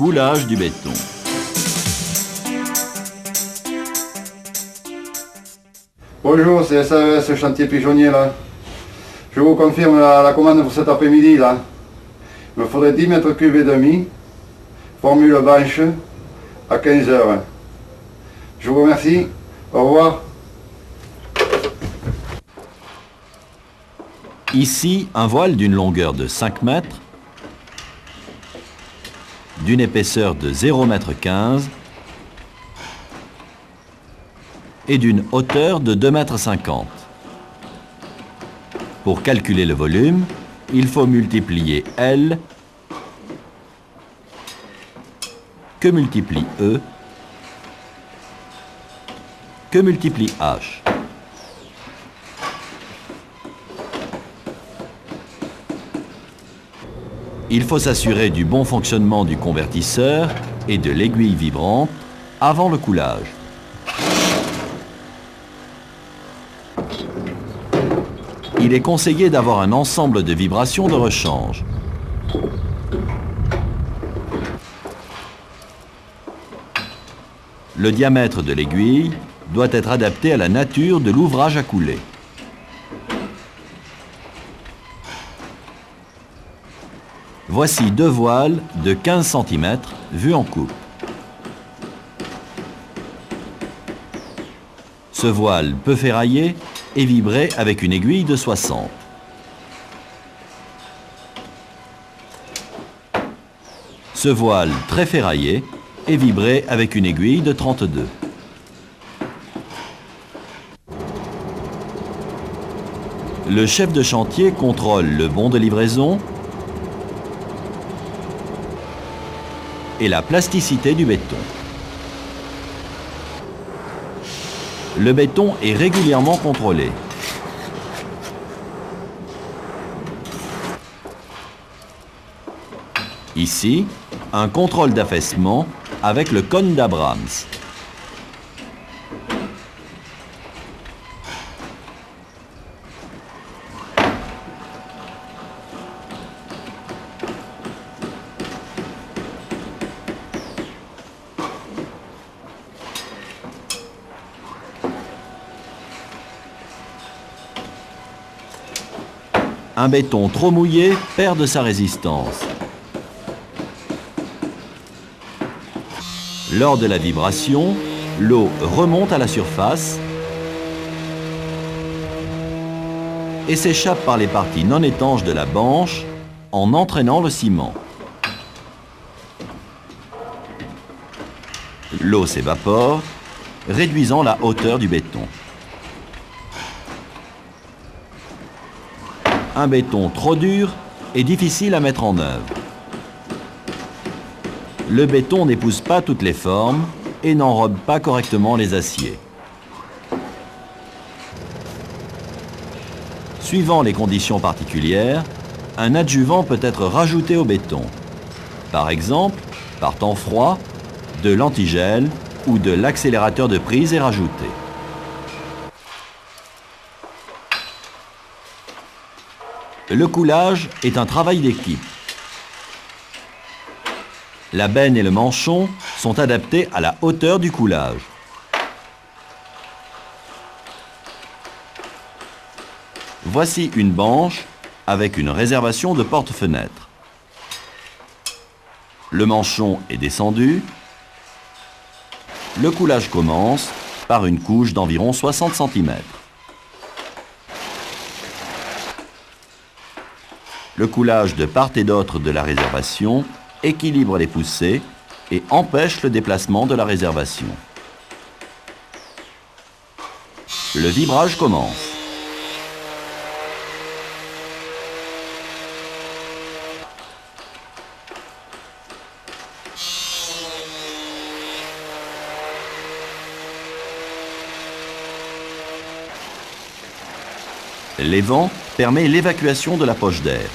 coulage du béton. Bonjour, c'est SAES Chantier Pigeonnier là. Je vous confirme la commande pour cet après-midi là. Il me faudrait 10 mètres cubes et demi, formule blanche, à 15 heures. Je vous remercie, au revoir. Ici, un voile d'une longueur de 5 mètres, d'une épaisseur de 0,15 m et d'une hauteur de 2,50 m. Pour calculer le volume, il faut multiplier L que multiplie E que multiplie H. Il faut s'assurer du bon fonctionnement du convertisseur et de l'aiguille vibrante avant le coulage. Il est conseillé d'avoir un ensemble de vibrations de rechange. Le diamètre de l'aiguille doit être adapté à la nature de l'ouvrage à couler. Voici deux voiles de 15 cm vus en coupe. Ce voile peu ferraillé est vibré avec une aiguille de 60. Ce voile très ferraillé est vibré avec une aiguille de 32. Le chef de chantier contrôle le bon de livraison et la plasticité du béton. Le béton est régulièrement contrôlé. Ici, un contrôle d'affaissement avec le cône d'Abrams. Un béton trop mouillé perd de sa résistance. Lors de la vibration, l'eau remonte à la surface et s'échappe par les parties non étanches de la banche en entraînant le ciment. L'eau s'évapore, réduisant la hauteur du béton. Un béton trop dur est difficile à mettre en œuvre. Le béton n'épouse pas toutes les formes et n'enrobe pas correctement les aciers. Suivant les conditions particulières, un adjuvant peut être rajouté au béton. Par exemple, par temps froid, de l'antigel ou de l'accélérateur de prise est rajouté. Le coulage est un travail d'équipe. La benne et le manchon sont adaptés à la hauteur du coulage. Voici une banche avec une réservation de porte-fenêtre. Le manchon est descendu. Le coulage commence par une couche d'environ 60 cm. Le coulage de part et d'autre de la réservation équilibre les poussées et empêche le déplacement de la réservation. Le vibrage commence. Les vents permettent l'évacuation de la poche d'air.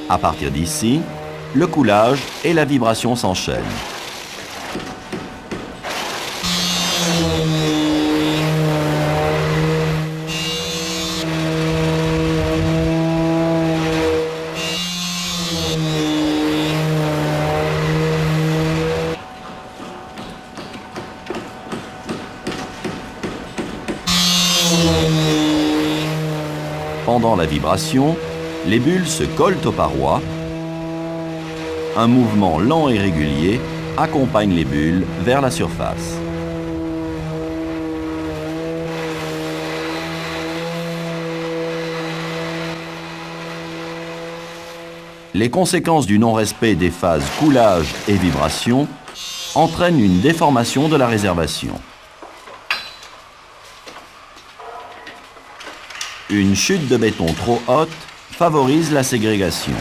À partir d'ici, le coulage et la vibration s'enchaînent. Pendant la vibration, les bulles se collent aux parois. Un mouvement lent et régulier accompagne les bulles vers la surface. Les conséquences du non-respect des phases coulage et vibration entraînent une déformation de la réservation. Une chute de béton trop haute favorise la ségrégation.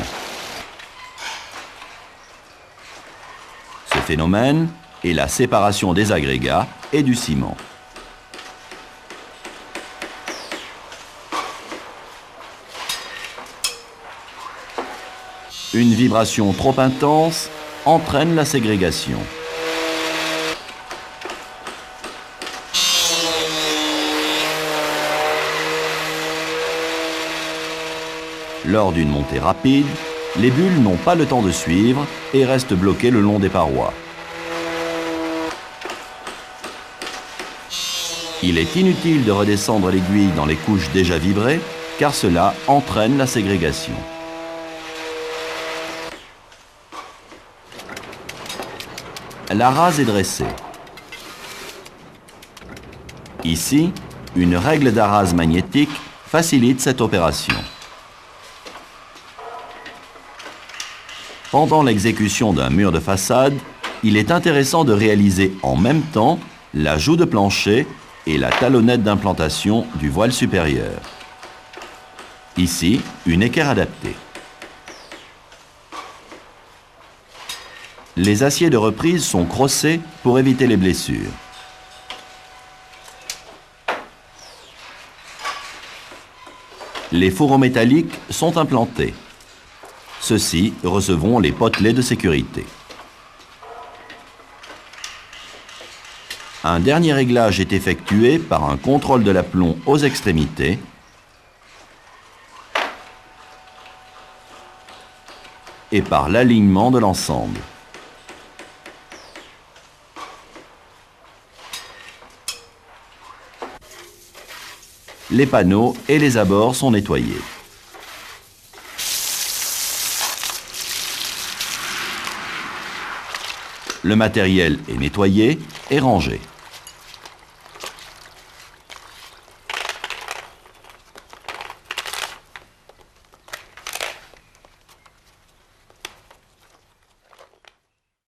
Ce phénomène est la séparation des agrégats et du ciment. Une vibration trop intense entraîne la ségrégation. Lors d'une montée rapide, les bulles n'ont pas le temps de suivre et restent bloquées le long des parois. Il est inutile de redescendre l'aiguille dans les couches déjà vibrées, car cela entraîne la ségrégation. La rase est dressée. Ici, une règle d'arase magnétique facilite cette opération. Pendant l'exécution d'un mur de façade, il est intéressant de réaliser en même temps la joue de plancher et la talonnette d'implantation du voile supérieur. Ici, une équerre adaptée. Les aciers de reprise sont crossés pour éviter les blessures. Les fourreaux métalliques sont implantés. Ceux-ci recevront les potelets de sécurité. Un dernier réglage est effectué par un contrôle de l'aplomb aux extrémités et par l'alignement de l'ensemble. Les panneaux et les abords sont nettoyés. Le matériel est nettoyé et rangé.